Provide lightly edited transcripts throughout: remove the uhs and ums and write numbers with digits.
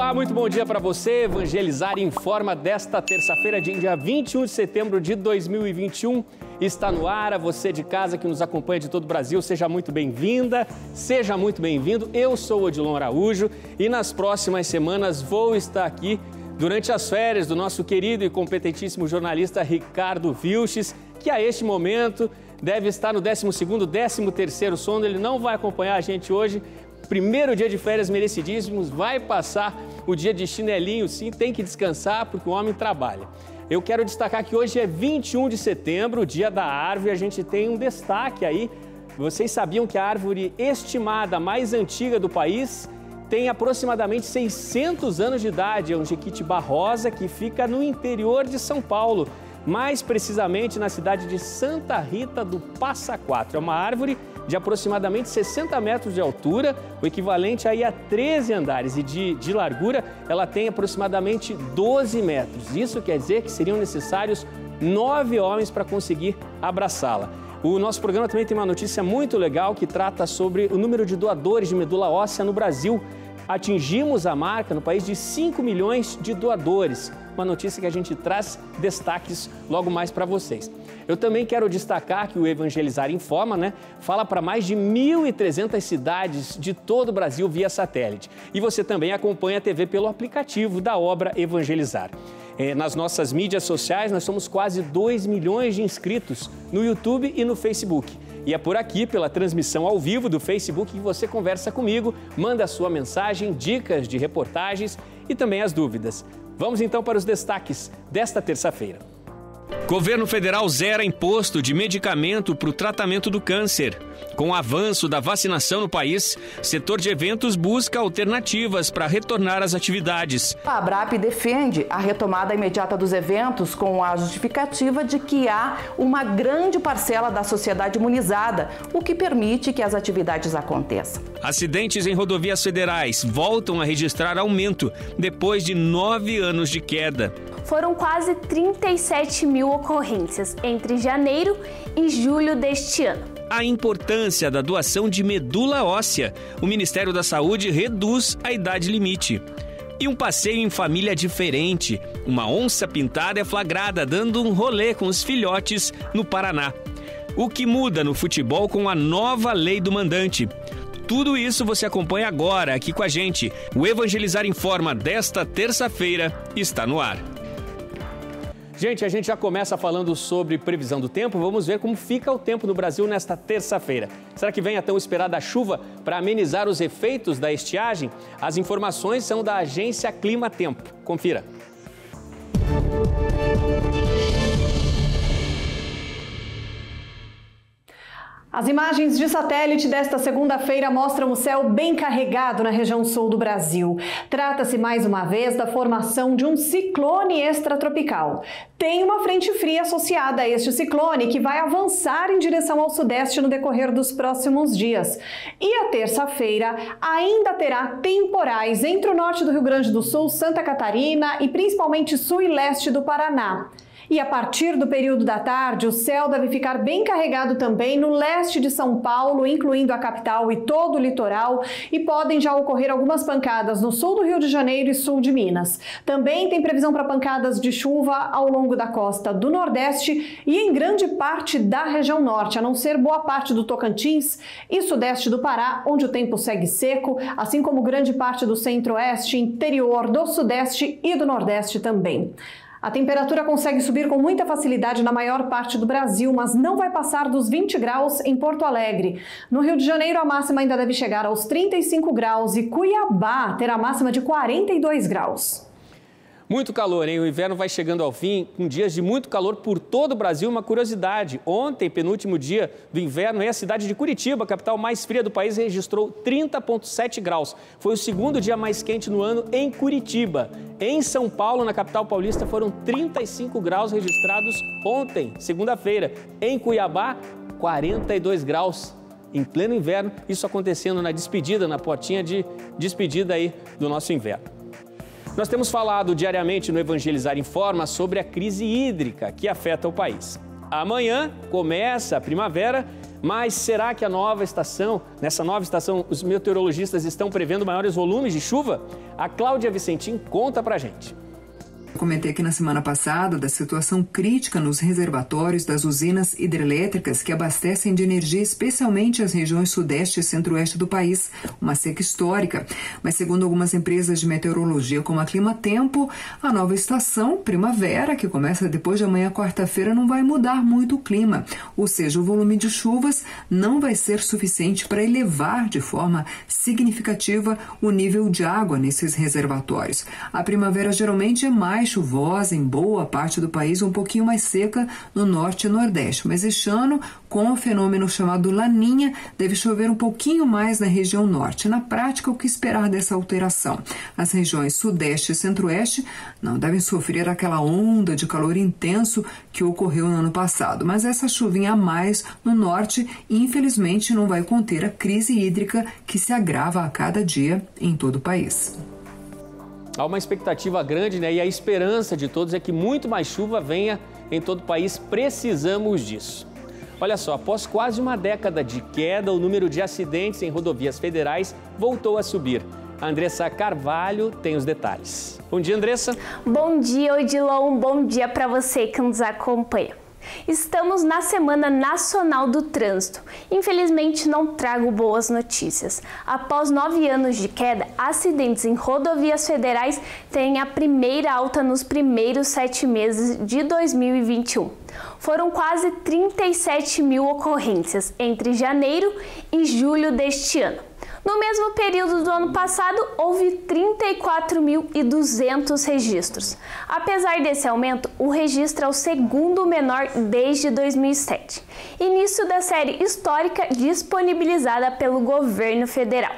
Olá, muito bom dia para você. Evangelizar Informa desta terça-feira, dia 21 de setembro de 2021. Está no ar. A você de casa que nos acompanha de todo o Brasil, seja muito bem-vinda, seja muito bem-vindo. Eu sou Odilon Araújo e nas próximas semanas vou estar aqui durante as férias do nosso querido e competentíssimo jornalista Ricardo Vilches, que a este momento deve estar no 12º, 13º sono. Ele não vai acompanhar a gente hoje. Primeiro dia de férias merecidíssimos, vai passar o dia de chinelinho, sim, tem que descansar porque o homem trabalha. Eu quero destacar que hoje é 21 de setembro, o dia da árvore, a gente tem um destaque aí. Vocês sabiam que a árvore estimada mais antiga do país tem aproximadamente 600 anos de idade, é um jequitibá rosa que fica no interior de São Paulo, mais precisamente na cidade de Santa Rita do Passa Quatro. É uma árvore de aproximadamente 60 metros de altura, o equivalente aí a 13 andares, e de largura ela tem aproximadamente 12 metros. Isso quer dizer que seriam necessários 9 homens para conseguir abraçá-la. O nosso programa também tem uma notícia muito legal que trata sobre o número de doadores de medula óssea no Brasil. Atingimos a marca no país de 5 milhões de doadores. Uma notícia que a gente traz destaques logo mais para vocês. Eu também quero destacar que o Evangelizar Informa, fala para mais de 1.300 cidades de todo o Brasil via satélite. E você também acompanha a TV pelo aplicativo da obra Evangelizar. Nas nossas mídias sociais, nós somos quase 2 milhões de inscritos no YouTube e no Facebook. E é por aqui, pela transmissão ao vivo do Facebook, que você conversa comigo, manda a sua mensagem, dicas de reportagens e também as dúvidas. Vamos então para os destaques desta terça-feira. Governo federal zera imposto de medicamento para o tratamento do câncer. Com o avanço da vacinação no país, setor de eventos busca alternativas para retornar às atividades. A Abrap defende a retomada imediata dos eventos com a justificativa de que há uma grande parcela da sociedade imunizada, o que permite que as atividades aconteçam. Acidentes em rodovias federais voltam a registrar aumento depois de 9 anos de queda. Foram quase 37 mil ocorrências entre janeiro e julho deste ano. A importância da doação de medula óssea. O Ministério da Saúde reduz a idade limite. E um passeio em família diferente. Uma onça pintada é flagrada dando um rolê com os filhotes no Paraná. O que muda no futebol com a nova lei do mandante? Tudo isso você acompanha agora aqui com a gente. O Evangelizar Informa desta terça-feira está no ar. Gente, a gente já começa falando sobre previsão do tempo. Vamos ver como fica o tempo no Brasil nesta terça-feira. Será que vem a tão esperada chuva para amenizar os efeitos da estiagem? As informações são da agência Clima Tempo. Confira. As imagens de satélite desta segunda-feira mostram o céu bem carregado na região sul do Brasil. Trata-se mais uma vez da formação de um ciclone extratropical. Tem uma frente fria associada a este ciclone que vai avançar em direção ao sudeste no decorrer dos próximos dias. E a terça-feira ainda terá temporais entre o norte do Rio Grande do Sul, Santa Catarina e principalmente sul e leste do Paraná. E a partir do período da tarde, o céu deve ficar bem carregado também no leste de São Paulo, incluindo a capital e todo o litoral, e podem já ocorrer algumas pancadas no sul do Rio de Janeiro e sul de Minas. Também tem previsão para pancadas de chuva ao longo da costa do Nordeste e em grande parte da região norte, a não ser boa parte do Tocantins e sudeste do Pará, onde o tempo segue seco, assim como grande parte do centro-oeste, interior do sudeste e do nordeste também. A temperatura consegue subir com muita facilidade na maior parte do Brasil, mas não vai passar dos 20 graus em Porto Alegre. No Rio de Janeiro, a máxima ainda deve chegar aos 35 graus e Cuiabá terá a máxima de 42 graus. Muito calor, hein? O inverno vai chegando ao fim, com dias de muito calor por todo o Brasil. Uma curiosidade, ontem, penúltimo dia do inverno, a cidade de Curitiba, a capital mais fria do país, registrou 30,7 graus. Foi o segundo dia mais quente no ano em Curitiba. Em São Paulo, na capital paulista, foram 35 graus registrados ontem, segunda-feira. Em Cuiabá, 42 graus. Em pleno inverno, isso acontecendo na despedida, na portinha de despedida aí do nosso inverno. Nós temos falado diariamente no Evangelizar Informa sobre a crise hídrica que afeta o país. Amanhã começa a primavera, Mas será que nessa nova estação, os meteorologistas estão prevendo maiores volumes de chuva? A Cláudia Vicentim conta pra gente. Eu comentei aqui na semana passada da situação crítica nos reservatórios das usinas hidrelétricas que abastecem de energia especialmente as regiões sudeste e centro-oeste do país, uma seca histórica. Mas segundo algumas empresas de meteorologia como a Climatempo, a nova estação, primavera, que começa depois de amanhã, quarta-feira, não vai mudar muito o clima. Ou seja, o volume de chuvas não vai ser suficiente para elevar de forma significativa o nível de água nesses reservatórios. A primavera geralmente é mais chuvosa em boa parte do país, um pouquinho mais seca no norte e nordeste. Mas este ano, com o fenômeno chamado Laninha, deve chover um pouquinho mais na região norte. Na prática, o que esperar dessa alteração? As regiões sudeste e centro-oeste não devem sofrer aquela onda de calor intenso que ocorreu no ano passado. Mas essa chuvinha a mais no norte, infelizmente, não vai conter a crise hídrica que se agrava a cada dia em todo o país. Há uma expectativa grande, né? E a esperança de todos é que muito mais chuva venha em todo o país. Precisamos disso. Olha só, após quase uma década de queda, o número de acidentes em rodovias federais voltou a subir. A Andressa Carvalho tem os detalhes. Bom dia, Andressa. Bom dia, Odilon. Bom dia para você que nos acompanha. Estamos na Semana Nacional do Trânsito. Infelizmente, não trago boas notícias. Após 9 anos de queda, acidentes em rodovias federais têm a primeira alta nos primeiros 7 meses de 2021. Foram quase 37 mil ocorrências entre janeiro e julho deste ano. No mesmo período do ano passado, houve 34.200 registros. Apesar desse aumento, o registro é o segundo menor desde 2007, início da série histórica disponibilizada pelo governo federal.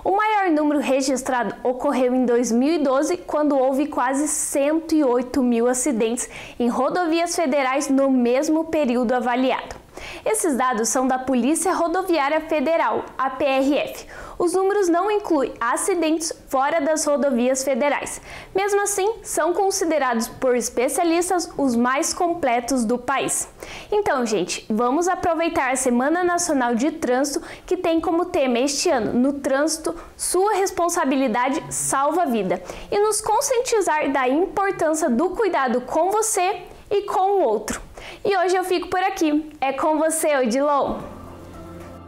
O maior número registrado ocorreu em 2012, quando houve quase 108 mil acidentes em rodovias federais no mesmo período avaliado. Esses dados são da Polícia Rodoviária Federal, a PRF. Os números não incluem acidentes fora das rodovias federais. Mesmo assim, são considerados por especialistas os mais completos do país. Então, gente, vamos aproveitar a Semana Nacional de Trânsito, que tem como tema este ano, no trânsito, sua responsabilidade salva a vida, e nos conscientizar da importância do cuidado com você e com o outro. E hoje eu fico por aqui. É com você, Odilon.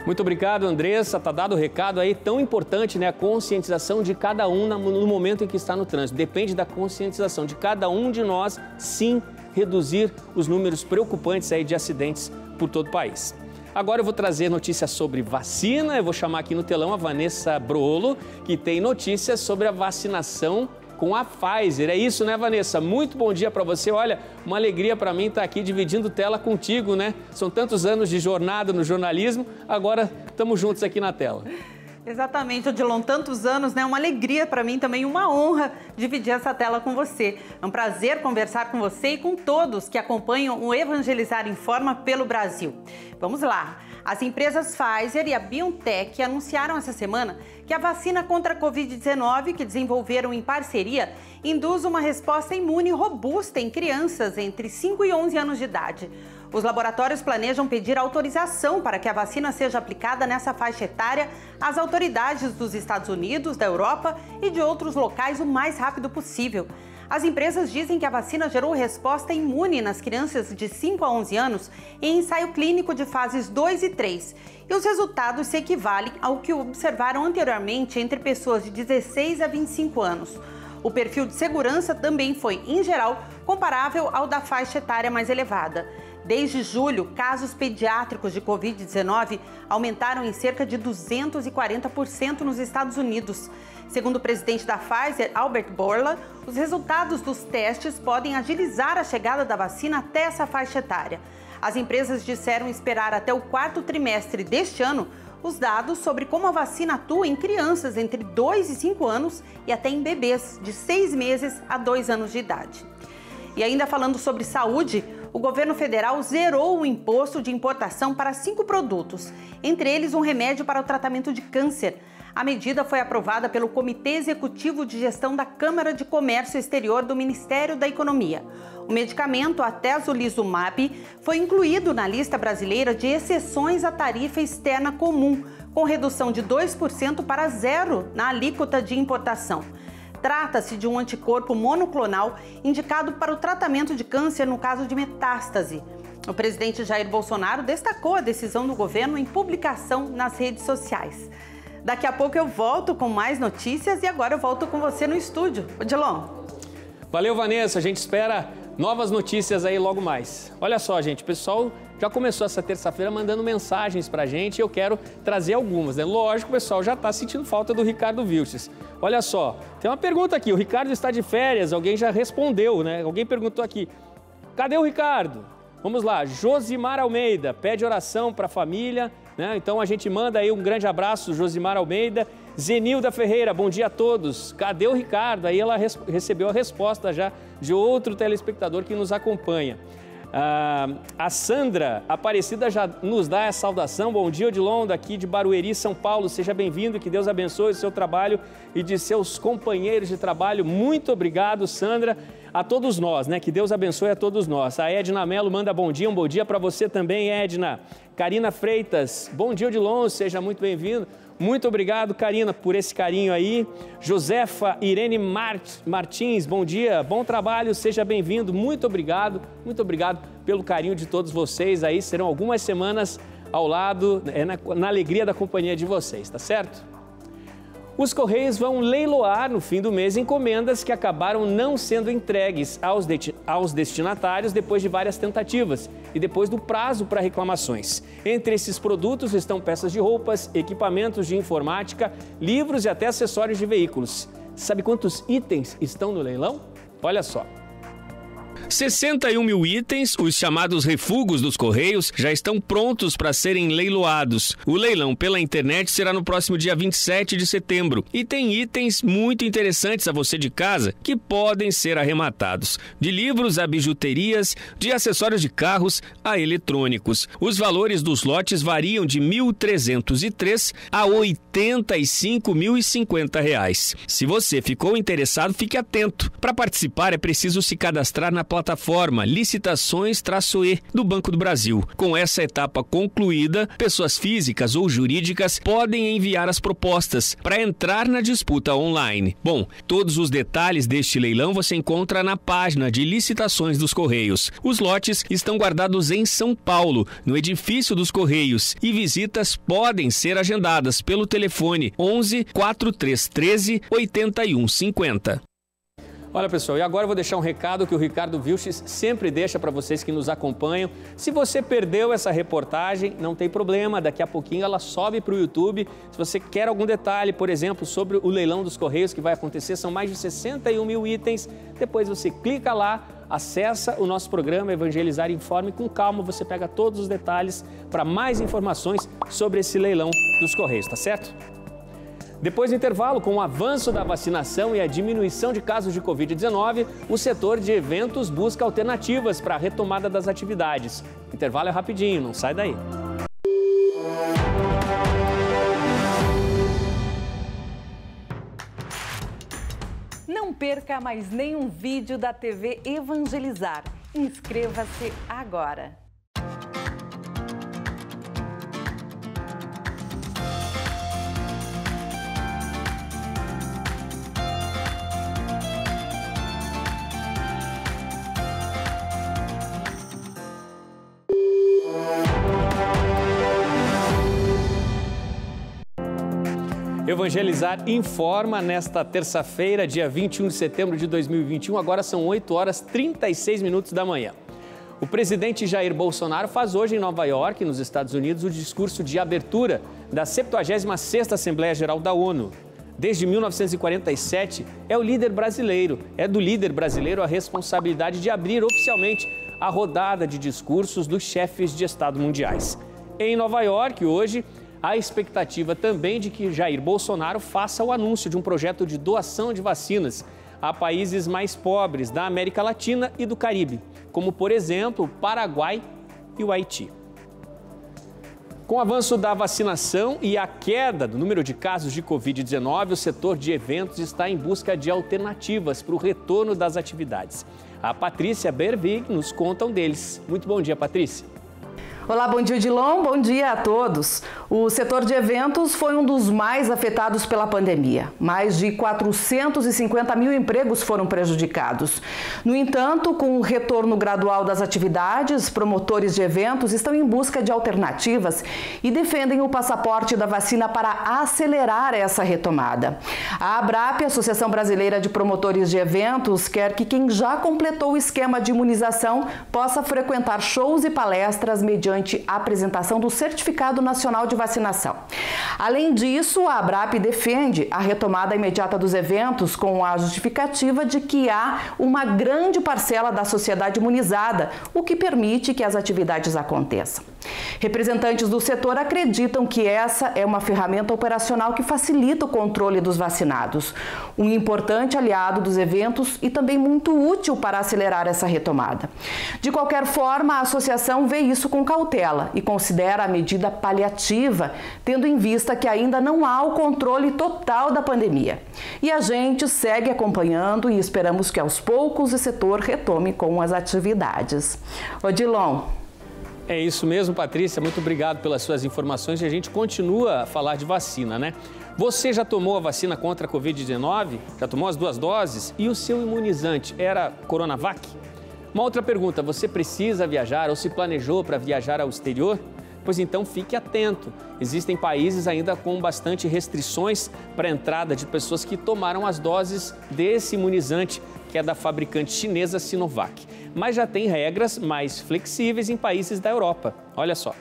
Muito obrigado, Andressa. Tá dado o recado aí, tão importante, né? A conscientização de cada um no momento em que está no trânsito. Depende da conscientização de cada um de nós, sim, reduzir os números preocupantes aí de acidentes por todo o país. Agora eu vou trazer notícias sobre vacina. Eu vou chamar aqui no telão a Vanessa Brolo, que tem notícias sobre a vacinação com a Pfizer. É isso, né, Vanessa? Muito bom dia para você. Olha, uma alegria para mim estar aqui dividindo tela contigo, né? São tantos anos de jornada no jornalismo, agora estamos juntos aqui na tela. Exatamente, Odilon, tantos anos, né? Uma alegria para mim também, uma honra dividir essa tela com você. É um prazer conversar com você e com todos que acompanham o Evangelizar Informa pelo Brasil. Vamos lá. As empresas Pfizer e a BioNTech anunciaram essa semana que a vacina contra a Covid-19 que desenvolveram em parceria induz uma resposta imune robusta em crianças entre 5 e 11 anos de idade. Os laboratórios planejam pedir autorização para que a vacina seja aplicada nessa faixa etária às autoridades dos Estados Unidos, da Europa e de outros locais o mais rápido possível. As empresas dizem que a vacina gerou resposta imune nas crianças de 5 a 11 anos em ensaio clínico de fases 2 e 3. E os resultados se equivalem ao que observaram anteriormente entre pessoas de 16 a 25 anos. O perfil de segurança também foi, em geral, comparável ao da faixa etária mais elevada. Desde julho, casos pediátricos de Covid-19 aumentaram em cerca de 240% nos Estados Unidos. Segundo o presidente da Pfizer, Albert Bourla, os resultados dos testes podem agilizar a chegada da vacina até essa faixa etária. As empresas disseram esperar até o 4º trimestre deste ano os dados sobre como a vacina atua em crianças entre 2 e 5 anos e até em bebês de 6 meses a 2 anos de idade. E ainda falando sobre saúde, o governo federal zerou o imposto de importação para 5 produtos, entre eles um remédio para o tratamento de câncer. A medida foi aprovada pelo Comitê Executivo de Gestão da Câmara de Comércio Exterior do Ministério da Economia. O medicamento atezolizumab foi incluído na lista brasileira de exceções à tarifa externa comum, com redução de 2% para 0% na alíquota de importação. Trata-se de um anticorpo monoclonal indicado para o tratamento de câncer no caso de metástase. O presidente Jair Bolsonaro destacou a decisão do governo em publicação nas redes sociais. Daqui a pouco eu volto com mais notícias e agora eu volto com você no estúdio. Odilon. Valeu, Vanessa. A gente espera novas notícias aí logo mais. Olha só, gente, o pessoal já começou essa terça-feira mandando mensagens pra gente e eu quero trazer algumas, né? Lógico, o pessoal já tá sentindo falta do Ricardo Vilches. Olha só, tem uma pergunta aqui, o Ricardo está de férias, alguém já respondeu, né? Alguém perguntou aqui, cadê o Ricardo? Vamos lá, Josimar Almeida, pede oração para a família, né? Então a gente manda aí um grande abraço, Josimar Almeida. Zenilda Ferreira, bom dia a todos. Cadê o Ricardo? Aí ela recebeu a resposta já de outro telespectador que nos acompanha. A Sandra Aparecida já nos dá a saudação. Bom dia, Odilon, daqui de Barueri, São Paulo. Seja bem-vindo, que Deus abençoe o seu trabalho e de seus companheiros de trabalho. Muito obrigado, Sandra. A todos nós, né? Que Deus abençoe a todos nós. A Edna Mello manda bom dia, um bom dia para você também, Edna. Karina Freitas, bom dia, Odilon, seja muito bem-vindo. Muito obrigado, Karina, por esse carinho aí. Josefa Irene Martins, bom dia, bom trabalho, seja bem-vindo. Muito obrigado pelo carinho de todos vocês aí. Serão algumas semanas ao lado, na alegria da companhia de vocês, tá certo? Os Correios vão leiloar no fim do mês encomendas que acabaram não sendo entregues aos destinatários depois de várias tentativas e depois do prazo para reclamações. Entre esses produtos estão peças de roupas, equipamentos de informática, livros e até acessórios de veículos. Sabe quantos itens estão no leilão? Olha só. 61 mil itens, os chamados refugos dos Correios, já estão prontos para serem leiloados. O leilão pela internet será no próximo dia 27 de setembro. E tem itens muito interessantes a você de casa que podem ser arrematados. De livros a bijuterias, de acessórios de carros a eletrônicos. Os valores dos lotes variam de R$ 1.303 a R$ 85.050. Se você ficou interessado, fique atento. Para participar é preciso se cadastrar na plataforma Licitações-E do Banco do Brasil. Com essa etapa concluída, pessoas físicas ou jurídicas podem enviar as propostas para entrar na disputa online. Bom, todos os detalhes deste leilão você encontra na página de licitações dos Correios. Os lotes estão guardados em São Paulo, no edifício dos Correios, e visitas podem ser agendadas pelo telefone 11 4313 8150. Olha, pessoal, e agora eu vou deixar um recado que o Ricardo Vilches sempre deixa para vocês que nos acompanham. Se você perdeu essa reportagem, não tem problema, daqui a pouquinho ela sobe para o YouTube. Se você quer algum detalhe, por exemplo, sobre o leilão dos Correios que vai acontecer, são mais de 61 mil itens. Depois você clica lá, acessa o nosso programa Evangelizar Informe. Com calma, você pega todos os detalhes para mais informações sobre esse leilão dos Correios, tá certo? Depois do intervalo, com o avanço da vacinação e a diminuição de casos de Covid-19, o setor de eventos busca alternativas para a retomada das atividades. O intervalo é rapidinho, não sai daí. Não perca mais nenhum vídeo da TV Evangelizar. Inscreva-se agora. Evangelizar informa nesta terça-feira, dia 21 de setembro de 2021, agora são 8 horas 36 minutos da manhã. O presidente Jair Bolsonaro faz hoje em Nova York, nos Estados Unidos, o discurso de abertura da 76ª Assembleia Geral da ONU. Desde 1947, é do líder brasileiro a responsabilidade de abrir oficialmente a rodada de discursos dos chefes de Estado mundiais. Em Nova York, hoje, há expectativa também de que Jair Bolsonaro faça o anúncio de um projeto de doação de vacinas a países mais pobres da América Latina e do Caribe, como, por exemplo, o Paraguai e o Haiti. Com o avanço da vacinação e a queda do número de casos de Covid-19, o setor de eventos está em busca de alternativas para o retorno das atividades. A Patrícia Bervig nos conta um deles. Muito bom dia, Patrícia. Olá, bom dia, Odilon. Bom dia a todos. O setor de eventos foi um dos mais afetados pela pandemia. Mais de 450 mil empregos foram prejudicados. No entanto, com o retorno gradual das atividades, promotores de eventos estão em busca de alternativas e defendem o passaporte da vacina para acelerar essa retomada. A ABRAP, Associação Brasileira de Promotores de Eventos, quer que quem já completou o esquema de imunização possa frequentar shows e palestras mediante a apresentação do Certificado Nacional de Vacinação. Além disso, a ABRAP defende a retomada imediata dos eventos com a justificativa de que há uma grande parcela da sociedade imunizada, o que permite que as atividades aconteçam. Representantes do setor acreditam que essa é uma ferramenta operacional que facilita o controle dos vacinados, um importante aliado dos eventos e também muito útil para acelerar essa retomada. De qualquer forma, a associação vê isso com cautela e considera a medida paliativa, tendo em vista que ainda não há o controle total da pandemia. E a gente segue acompanhando e esperamos que aos poucos o setor retome com as atividades. Odilon. É isso mesmo, Patrícia. Muito obrigado pelas suas informações e a gente continua a falar de vacina, né? Você já tomou a vacina contra a Covid-19? Já tomou as 2 doses? E o seu imunizante era Coronavac? Uma outra pergunta, você precisa viajar ou se planejou para viajar ao exterior? Pois então fique atento. Existem países ainda com bastante restrições para a entrada de pessoas que tomaram as doses desse imunizante, que é da fabricante chinesa Sinovac. Mas já tem regras mais flexíveis em países da Europa. Olha só.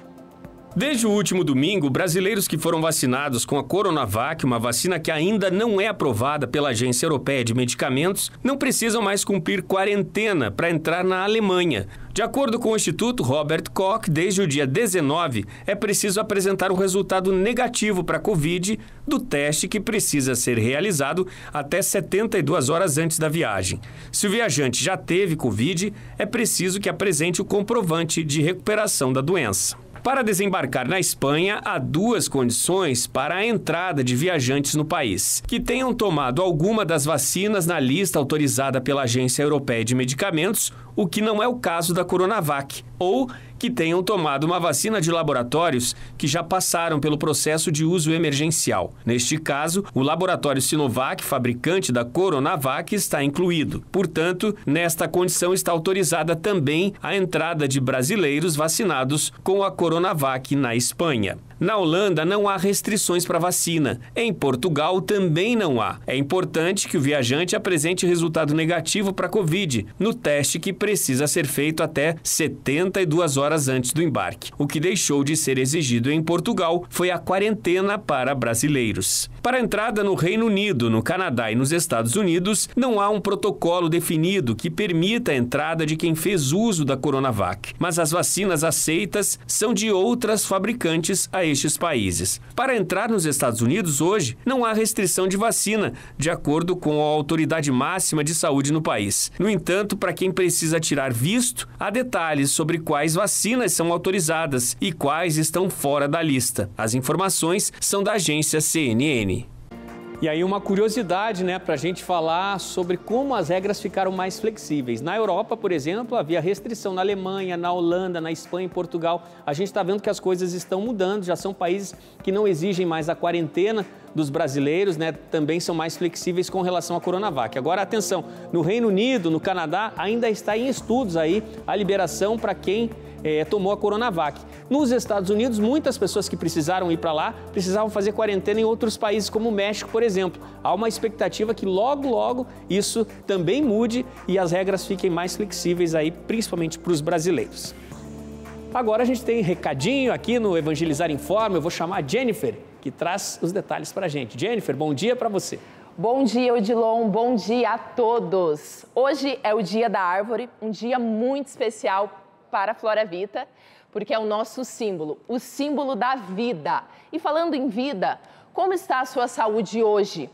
Desde o último domingo, brasileiros que foram vacinados com a Coronavac, uma vacina que ainda não é aprovada pela Agência Europeia de Medicamentos, não precisam mais cumprir quarentena para entrar na Alemanha. De acordo com o Instituto Robert Koch, desde o dia 19, é preciso apresentar um resultado negativo para a Covid do teste que precisa ser realizado até 72 horas antes da viagem. Se o viajante já teve Covid, é preciso que apresente o comprovante de recuperação da doença. Para desembarcar na Espanha, há 2 condições para a entrada de viajantes no país: que tenham tomado alguma das vacinas na lista autorizada pela Agência Europeia de Medicamentos, o que não é o caso da Coronavac, ou que tenham tomado uma vacina de laboratórios que já passaram pelo processo de uso emergencial. Neste caso, o laboratório Sinovac, fabricante da Coronavac, está incluído. Portanto, nesta condição está autorizada também a entrada de brasileiros vacinados com a Coronavac na Espanha. Na Holanda, não há restrições para vacina. Em Portugal, também não há. É importante que o viajante apresente resultado negativo para a Covid no teste que precisa ser feito até 72 horas antes do embarque. O que deixou de ser exigido em Portugal foi a quarentena para brasileiros. Para a entrada no Reino Unido, no Canadá e nos Estados Unidos, não há um protocolo definido que permita a entrada de quem fez uso da Coronavac. Mas as vacinas aceitas são de outras fabricantes a estes países. Para entrar nos Estados Unidos hoje, não há restrição de vacina, de acordo com a autoridade máxima de saúde no país. No entanto, para quem precisa tirar visto, há detalhes sobre quais vacinas são autorizadas e quais estão fora da lista. As informações são da agência CNN. E aí uma curiosidade, né, para a gente falar sobre como as regras ficaram mais flexíveis. Na Europa, por exemplo, havia restrição na Alemanha, na Holanda, na Espanha e Portugal. A gente está vendo que as coisas estão mudando, já são países que não exigem mais a quarentena dos brasileiros, né, também são mais flexíveis com relação à Coronavac. Agora, atenção, no Reino Unido, no Canadá, ainda está em estudos aí a liberação para quem tomou a Coronavac. Nos Estados Unidos, muitas pessoas que precisaram ir para lá precisavam fazer quarentena em outros países, como o México, por exemplo. Há uma expectativa que logo isso também mude e as regras fiquem mais flexíveis aí, principalmente para os brasileiros. Agora a gente tem recadinho aqui no Evangelizar Informa. Eu vou chamar a Jennifer, que traz os detalhes para a gente. Jennifer, bom dia para você. Bom dia, Odilon. Bom dia a todos. Hoje é o Dia da Árvore, um dia muito especial para a Floravita, porque é o nosso símbolo, o símbolo da vida. E falando em vida, como está a sua saúde hoje?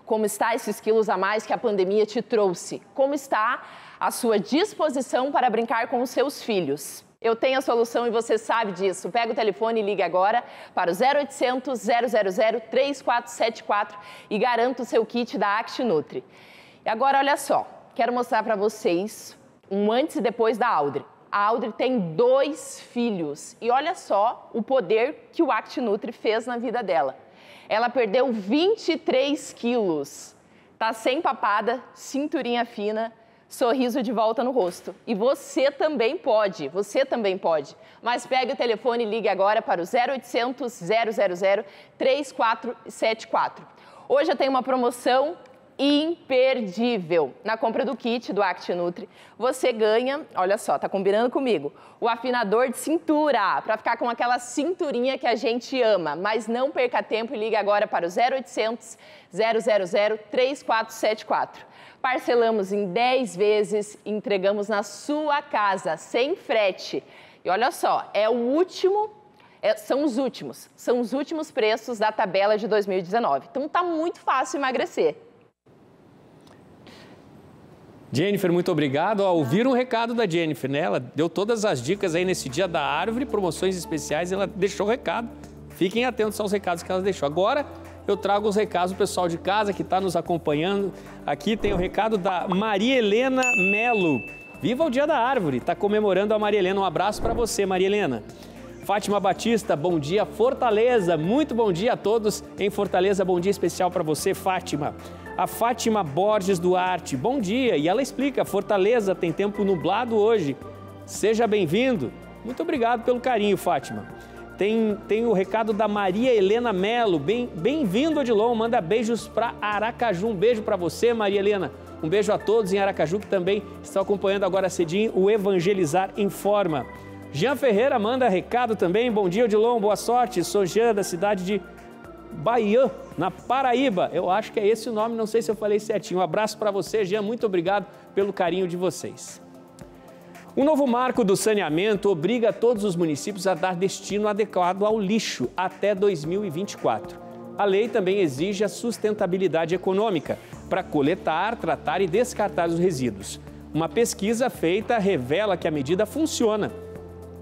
Como está esses quilos a mais que a pandemia te trouxe? Como está a sua disposição para brincar com os seus filhos? Eu tenho a solução e você sabe disso. Pega o telefone e liga agora para o 0800 000 3474 e garanta o seu kit da ActiNutri. E agora, olha só, quero mostrar para vocês um antes e depois da Audrey. A Audrey tem 2 filhos e olha só o poder que o ActiNutri fez na vida dela. Ela perdeu 23 quilos, tá sem papada, cinturinha fina, sorriso de volta no rosto. E você também pode. Mas pegue o telefone e ligue agora para o 0800 000 3474. Hoje eu tenho uma promoção imperdível. Na compra do kit do ActiNutri, você ganha, olha só, tá combinando comigo, o afinador de cintura, para ficar com aquela cinturinha que a gente ama. Mas não perca tempo e ligue agora para o 0800 000 3474. Parcelamos em 10 vezes e entregamos na sua casa, sem frete. E olha só, são os últimos preços da tabela de 2019. Então tá muito fácil emagrecer. Jennifer, muito obrigado. Ouviram o recado da Jennifer, né? Ela deu todas as dicas aí nesse dia da árvore, promoções especiais, ela deixou o recado. Fiquem atentos aos recados que ela deixou. Agora eu trago os recados do pessoal de casa que está nos acompanhando. Aqui tem o recado da Maria Helena Melo. Viva o Dia da Árvore! Está comemorando a Maria Helena. Um abraço para você, Maria Helena. Fátima Batista, bom dia, Fortaleza. Muito bom dia a todos em Fortaleza. Bom dia especial para você, Fátima. A Fátima Borges Duarte, bom dia. E ela explica, Fortaleza tem tempo nublado hoje. Seja bem-vindo. Muito obrigado pelo carinho, Fátima. Tem o recado da Maria Helena Melo. Bem-vindo, Odilon. Manda beijos para Aracaju. Um beijo para você, Maria Helena. Um beijo a todos em Aracaju que também estão acompanhando agora cedinho o Evangelizar em Forma. Jean Ferreira manda recado também. Bom dia, Odilon. Boa sorte. Sou Jean, da cidade de Bahia, na Paraíba. Eu acho que é esse o nome, não sei se eu falei certinho. Um abraço para você, Jean. Muito obrigado pelo carinho de vocês. Um novo marco do saneamento obriga todos os municípios a dar destino adequado ao lixo até 2024. A lei também exige a sustentabilidade econômica para coletar, tratar e descartar os resíduos. Uma pesquisa feita revela que a medida funciona.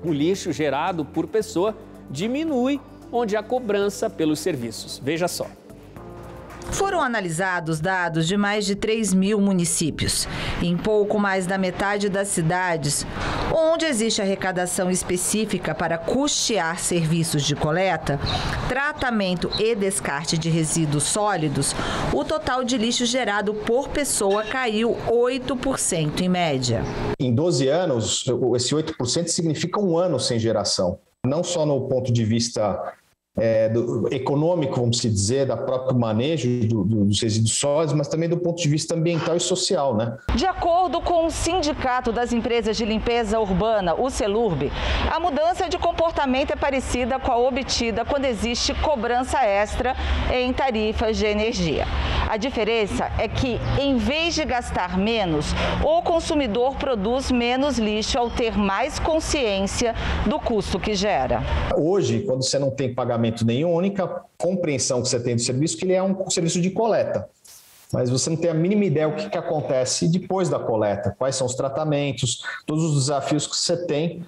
O lixo gerado por pessoa diminui onde há cobrança pelos serviços. Veja só. Foram analisados dados de mais de 3.000 municípios, em pouco mais da metade das cidades, onde existe arrecadação específica para custear serviços de coleta, tratamento e descarte de resíduos sólidos, o total de lixo gerado por pessoa caiu 8% em média. Em 12 anos, esse 8% significa um ano sem geração, não só no ponto de vista econômico, vamos dizer, da próprio manejo dos resíduos sólidos, mas também do ponto de vista ambiental e social, né? De acordo com o Sindicato das Empresas de Limpeza Urbana, o Celurb, a mudança de comportamento é parecida com a obtida quando existe cobrança extra em tarifas de energia. A diferença é que, em vez de gastar menos, o consumidor produz menos lixo ao ter mais consciência do custo que gera. Hoje, quando você não tem pagamento nenhum, a única compreensão que você tem do serviço é que ele é um serviço de coleta. Mas você não tem a mínima ideia do que acontece depois da coleta, quais são os tratamentos, todos os desafios que você tem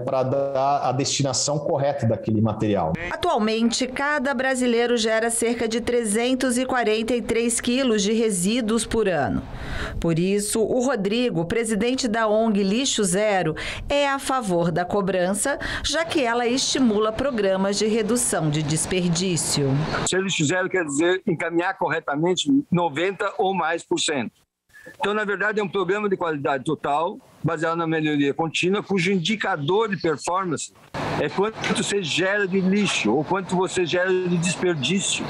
para dar a destinação correta daquele material. Atualmente, cada brasileiro gera cerca de 343 quilos de resíduos por ano. Por isso, o Rodrigo, presidente da ONG Lixo Zero, é a favor da cobrança, já que ela estimula programas de redução de desperdício. Ser Lixo Zero quer dizer encaminhar corretamente 90% ou mais por cento. Então, na verdade, é um programa de qualidade total, baseado na melhoria contínua, cujo indicador de performance é quanto você gera de lixo ou quanto você gera de desperdício.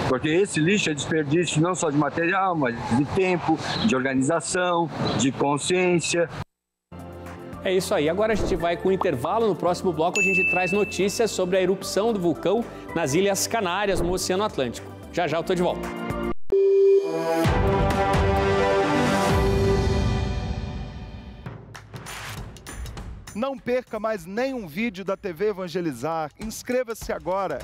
Porque esse lixo é desperdício não só de material, mas de tempo, de organização, de consciência. É isso aí. Agora a gente vai com o intervalo. No próximo bloco a gente traz notícias sobre a erupção do vulcão nas Ilhas Canárias, no Oceano Atlântico. Já já eu tô de volta. Não perca mais nenhum vídeo da TV Evangelizar. Inscreva-se agora.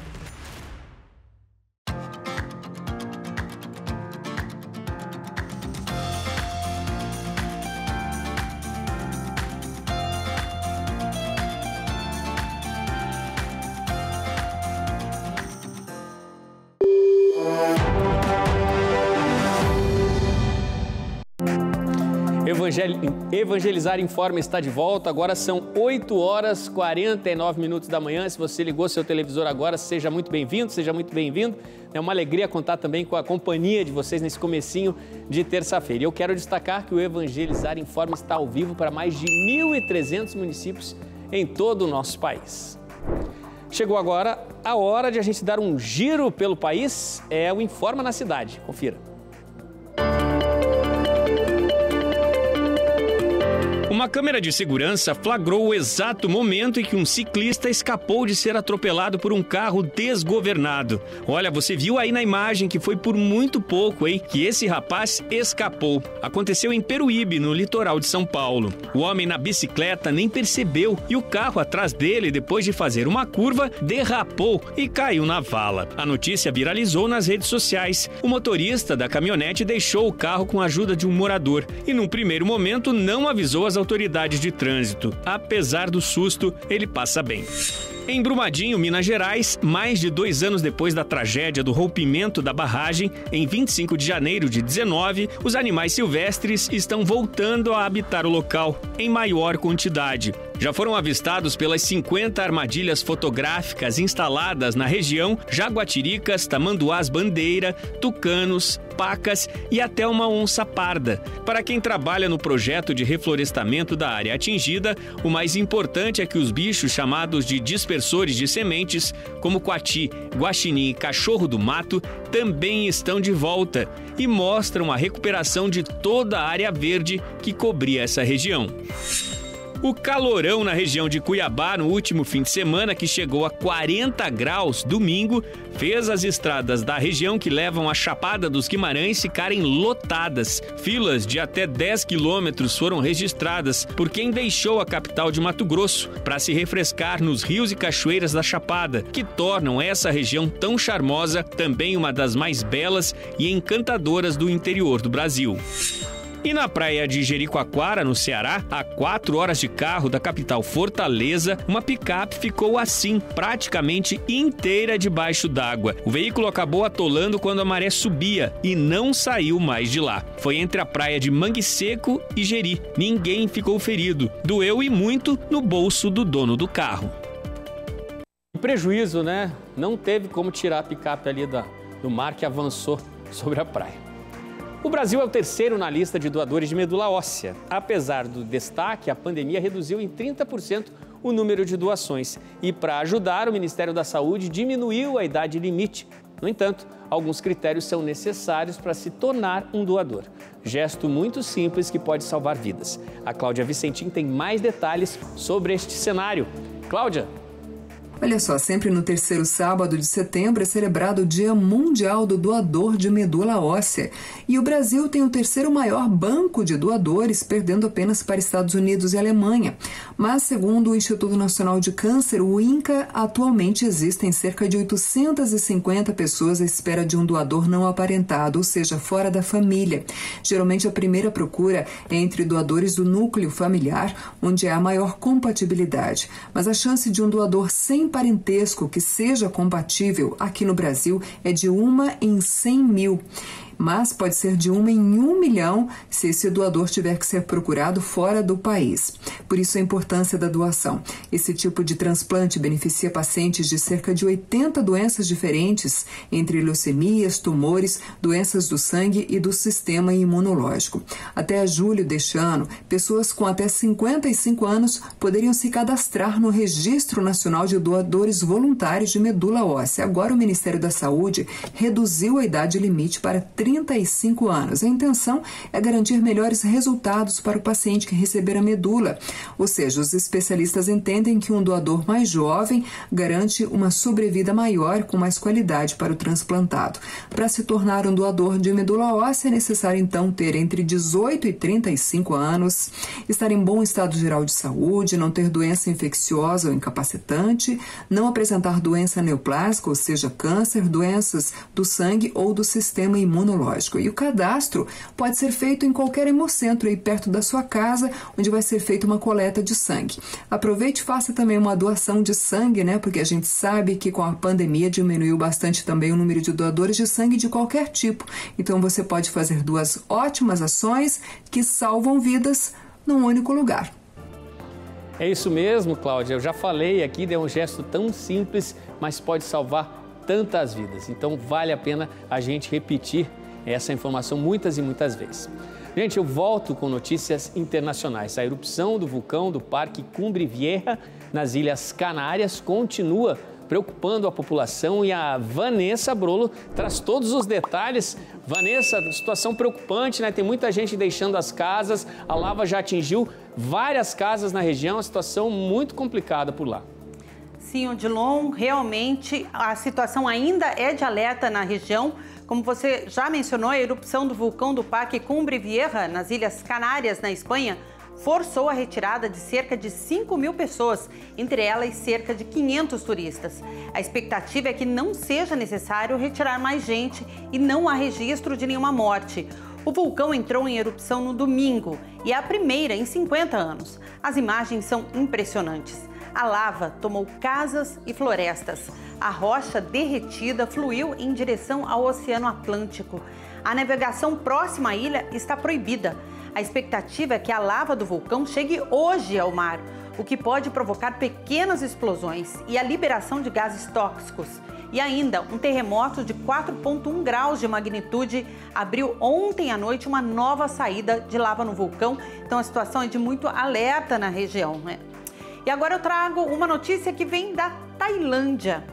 Evangelizar Informa está de volta. Agora são 8 horas e 49 minutos da manhã. Se você ligou seu televisor agora, seja muito bem-vindo, seja muito bem-vindo. É uma alegria contar também com a companhia de vocês nesse comecinho de terça-feira. E eu quero destacar que o Evangelizar Informa está ao vivo para mais de 1.300 municípios em todo o nosso país. Chegou agora a hora de a gente dar um giro pelo país. É o Informa na Cidade. Confira. Uma câmera de segurança flagrou o exato momento em que um ciclista escapou de ser atropelado por um carro desgovernado. Olha, você viu aí na imagem que foi por muito pouco, hein, que esse rapaz escapou. Aconteceu em Peruíbe, no litoral de São Paulo. O homem na bicicleta nem percebeu e o carro atrás dele, depois de fazer uma curva, derrapou e caiu na vala. A notícia viralizou nas redes sociais. O motorista da caminhonete deixou o carro com a ajuda de um morador e, num primeiro momento, não avisou as autoridades de trânsito. Apesar do susto, ele passa bem. Em Brumadinho, Minas Gerais, mais de 2 anos depois da tragédia do rompimento da barragem, em 25 de janeiro de 19, os animais silvestres estão voltando a habitar o local, em maior quantidade. Já foram avistados pelas 50 armadilhas fotográficas instaladas na região jaguatiricas, tamanduás-bandeira, tucanos, pacas e até uma onça parda. Para quem trabalha no projeto de reflorestamento da área atingida, o mais importante é que os bichos chamados de dispersores de sementes, como coati, guaxinim e cachorro do mato, também estão de volta e mostram a recuperação de toda a área verde que cobria essa região. O calorão na região de Cuiabá no último fim de semana, que chegou a 40 graus domingo, fez as estradas da região que levam à Chapada dos Guimarães ficarem lotadas. Filas de até 10 quilômetros foram registradas por quem deixou a capital de Mato Grosso para se refrescar nos rios e cachoeiras da Chapada, que tornam essa região tão charmosa, também uma das mais belas e encantadoras do interior do Brasil. E na praia de Jericoacoara, no Ceará, a 4 horas de carro da capital Fortaleza, uma picape ficou assim, praticamente inteira debaixo d'água. O veículo acabou atolando quando a maré subia e não saiu mais de lá. Foi entre a praia de Mangue Seco e Jeri. Ninguém ficou ferido. Doeu e muito no bolso do dono do carro. Prejuízo, né? Não teve como tirar a picape ali do mar que avançou sobre a praia. O Brasil é o terceiro na lista de doadores de medula óssea. Apesar do destaque, a pandemia reduziu em 30% o número de doações. E para ajudar, o Ministério da Saúde diminuiu a idade limite. No entanto, alguns critérios são necessários para se tornar um doador. Gesto muito simples que pode salvar vidas. A Cláudia Vicentim tem mais detalhes sobre este cenário. Cláudia. Olha só, sempre no terceiro sábado de setembro é celebrado o Dia Mundial do Doador de Medula Óssea. E o Brasil tem o terceiro maior banco de doadores, perdendo apenas para Estados Unidos e Alemanha. Mas, segundo o Instituto Nacional de Câncer, o INCA, atualmente existem cerca de 850 pessoas à espera de um doador não aparentado, ou seja, fora da família. Geralmente a primeira procura é entre doadores do núcleo familiar, onde há maior compatibilidade. Mas a chance de um doador sem parentesco que seja compatível aqui no Brasil é de 1 em 100 mil. Mas pode ser de 1 em 1 milhão se esse doador tiver que ser procurado fora do país. Por isso a importância da doação. Esse tipo de transplante beneficia pacientes de cerca de 80 doenças diferentes, entre leucemias, tumores, doenças do sangue e do sistema imunológico. Até julho deste ano, pessoas com até 55 anos poderiam se cadastrar no Registro Nacional de Doadores Voluntários de Medula Óssea. Agora o Ministério da Saúde reduziu a idade limite para 35 anos. A intenção é garantir melhores resultados para o paciente que receber a medula. Ou seja, os especialistas entendem que um doador mais jovem garante uma sobrevida maior com mais qualidade para o transplantado. Para se tornar um doador de medula óssea, é necessário então ter entre 18 e 35 anos, estar em bom estado geral de saúde, não ter doença infecciosa ou incapacitante, não apresentar doença neoplásica, ou seja, câncer, doenças do sangue ou do sistema imunológico. imunológico. E o cadastro pode ser feito em qualquer hemocentro aí perto da sua casa, onde vai ser feita uma coleta de sangue. Aproveite e faça também uma doação de sangue, né? Porque a gente sabe que com a pandemia diminuiu bastante também o número de doadores de sangue de qualquer tipo. Então você pode fazer duas ótimas ações que salvam vidas num único lugar. É isso mesmo, Cláudia. Eu já falei aqui, é um gesto tão simples, mas pode salvar tantas vidas. Então vale a pena a gente repetir essa informação muitas e muitas vezes. Gente, eu volto com notícias internacionais. A erupção do vulcão do Parque Cumbre Vieja, nas Ilhas Canárias, continua preocupando a população e a Vanessa Brolo traz todos os detalhes. Vanessa, situação preocupante, né? Tem muita gente deixando as casas, a lava já atingiu várias casas na região, a situação muito complicada por lá. Sim, Odilon, realmente a situação ainda é de alerta na região. Como você já mencionou, a erupção do vulcão do Parque Cumbre Vieja, nas Ilhas Canárias, na Espanha, forçou a retirada de cerca de 5.000 pessoas, entre elas cerca de 500 turistas. A expectativa é que não seja necessário retirar mais gente e não há registro de nenhuma morte. O vulcão entrou em erupção no domingo e é a primeira em 50 anos. As imagens são impressionantes. A lava tomou casas e florestas. A rocha derretida fluiu em direção ao Oceano Atlântico. A navegação próxima à ilha está proibida. A expectativa é que a lava do vulcão chegue hoje ao mar, o que pode provocar pequenas explosões e a liberação de gases tóxicos. E ainda, um terremoto de 4,1 graus de magnitude abriu ontem à noite uma nova saída de lava no vulcão. Então a situação é de muito alerta na região, né? E agora eu trago uma notícia que vem da Tailândia.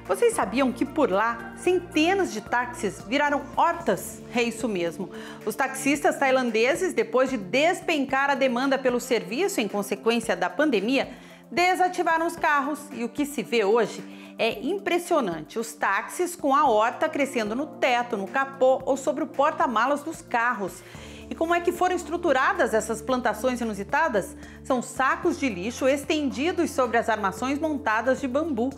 Vocês sabiam que por lá centenas de táxis viraram hortas? É isso mesmo. Os taxistas tailandeses, depois de despencar a demanda pelo serviço em consequência da pandemia, desativaram os carros e o que se vê hoje é impressionante. Os táxis com a horta crescendo no teto, no capô ou sobre o porta-malas dos carros. E como é que foram estruturadas essas plantações inusitadas? São sacos de lixo estendidos sobre as armações montadas de bambu.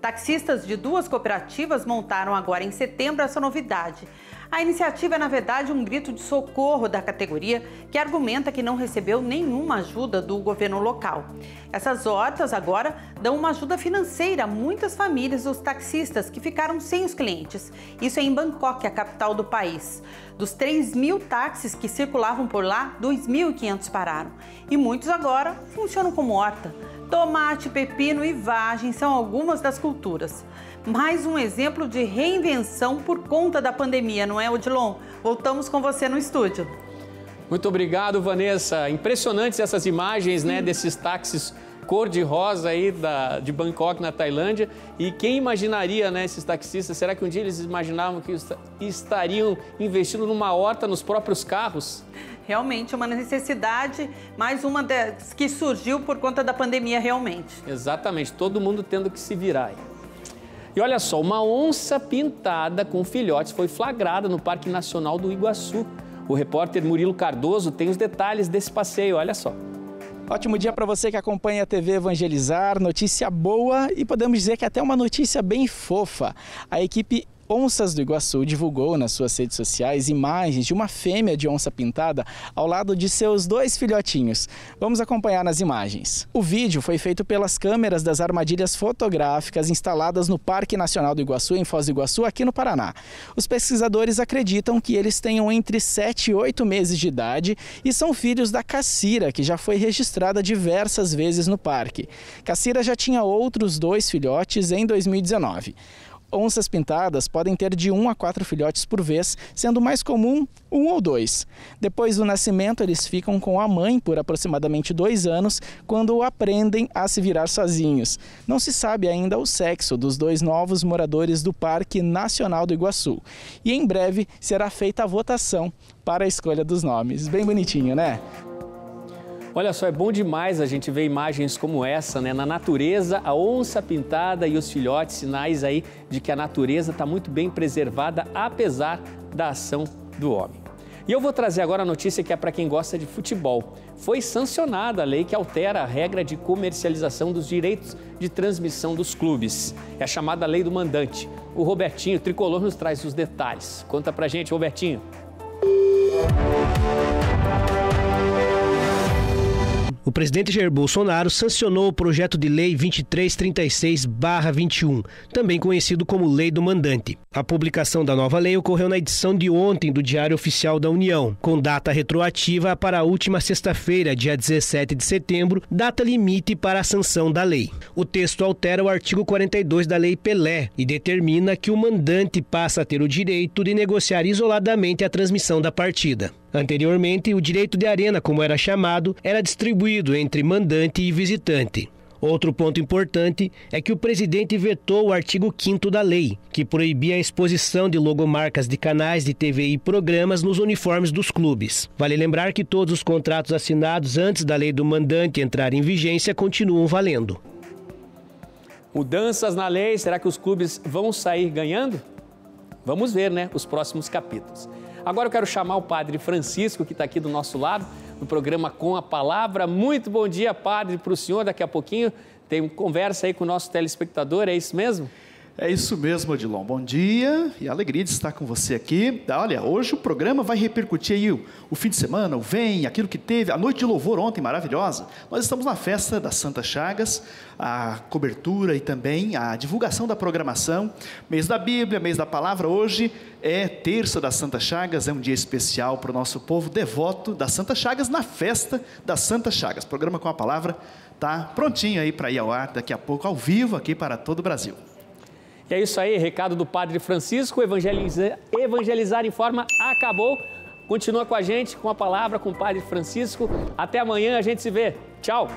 Taxistas de duas cooperativas montaram agora em setembro essa novidade. A iniciativa é, na verdade, um grito de socorro da categoria, que argumenta que não recebeu nenhuma ajuda do governo local. Essas hortas agora dão uma ajuda financeira a muitas famílias dos taxistas que ficaram sem os clientes. Isso é em Bangkok, a capital do país. Dos 3.000 táxis que circulavam por lá, 2.500 pararam. E muitos agora funcionam como horta. Tomate, pepino e vagem são algumas das culturas. Mais um exemplo de reinvenção por conta da pandemia, não é, Odilon? Voltamos com você no estúdio. Muito obrigado, Vanessa. Impressionantes essas imagens, né, desses táxis cor-de-rosa aí de Bangkok, na Tailândia. E quem imaginaria, né, esses taxistas, será que um dia eles imaginavam que estariam investindo numa horta nos próprios carros? Realmente uma necessidade, mais uma das que surgiu por conta da pandemia realmente. Exatamente, todo mundo tendo que se virar aí. E olha só, uma onça pintada com filhotes foi flagrada no Parque Nacional do Iguaçu. O repórter Murilo Cardoso tem os detalhes desse passeio, olha só. Ótimo dia para você que acompanha a TV Evangelizar, notícia boa e podemos dizer que até uma notícia bem fofa. A equipe Onças do Iguaçu divulgou nas suas redes sociais imagens de uma fêmea de onça pintada ao lado de seus 2 filhotinhos. Vamos acompanhar nas imagens. O vídeo foi feito pelas câmeras das armadilhas fotográficas instaladas no Parque Nacional do Iguaçu, em Foz do Iguaçu, aqui no Paraná. Os pesquisadores acreditam que eles tenham entre 7 e 8 meses de idade e são filhos da Cassira, que já foi registrada diversas vezes no parque. Cassira já tinha outros 2 filhotes em 2019. Onças pintadas podem ter de 1 a 4 filhotes por vez, sendo mais comum 1 ou 2. Depois do nascimento, eles ficam com a mãe por aproximadamente 2 anos, quando aprendem a se virar sozinhos. Não se sabe ainda o sexo dos 2 novos moradores do Parque Nacional do Iguaçu. E em breve será feita a votação para a escolha dos nomes. Bem bonitinho, né? Olha só, é bom demais a gente ver imagens como essa, né? Na natureza, a onça pintada e os filhotes, sinais aí de que a natureza está muito bem preservada, apesar da ação do homem. E eu vou trazer agora a notícia que é para quem gosta de futebol. Foi sancionada a lei que altera a regra de comercialização dos direitos de transmissão dos clubes. É a chamada Lei do Mandante. O Robertinho Tricolor nos traz os detalhes. Conta pra gente, Robertinho. O presidente Jair Bolsonaro sancionou o projeto de lei 2336/21, também conhecido como Lei do Mandante. A publicação da nova lei ocorreu na edição de ontem do Diário Oficial da União, com data retroativa para a última sexta-feira, dia 17 de setembro, data limite para a sanção da lei. O texto altera o artigo 42 da Lei Pelé e determina que o mandante passa a ter o direito de negociar isoladamente a transmissão da partida. Anteriormente, o direito de arena, como era chamado, era distribuído entre mandante e visitante. Outro ponto importante é que o presidente vetou o artigo 5º da lei, que proibia a exposição de logomarcas de canais de TV e programas nos uniformes dos clubes. Vale lembrar que todos os contratos assinados antes da lei do mandante entrar em vigência continuam valendo. Mudanças na lei, será que os clubes vão sair ganhando? Vamos ver, né, os próximos capítulos. Agora eu quero chamar o Padre Francisco, que está aqui do nosso lado, no programa Com a Palavra. Muito bom dia, Padre, para o senhor. Daqui a pouquinho tem conversa aí com o nosso telespectador, é isso mesmo? É isso mesmo, Odilon. Bom dia e alegria de estar com você aqui. Olha, hoje o programa vai repercutir aí o fim de semana, o Vem, aquilo que teve, a noite de louvor ontem, maravilhosa. Nós estamos na festa das Santas Chagas, a cobertura e também a divulgação da programação. Mês da Bíblia, mês da Palavra. Hoje é terça das Santas Chagas, é um dia especial para o nosso povo devoto das Santas Chagas na festa das Santas Chagas. O programa Com a Palavra está prontinho aí para ir ao ar daqui a pouco, ao vivo, aqui para todo o Brasil. E é isso aí, recado do Padre Francisco, Evangelizar em Forma acabou. Continua com a gente, com a palavra, com o Padre Francisco. Até amanhã, a gente se vê. Tchau!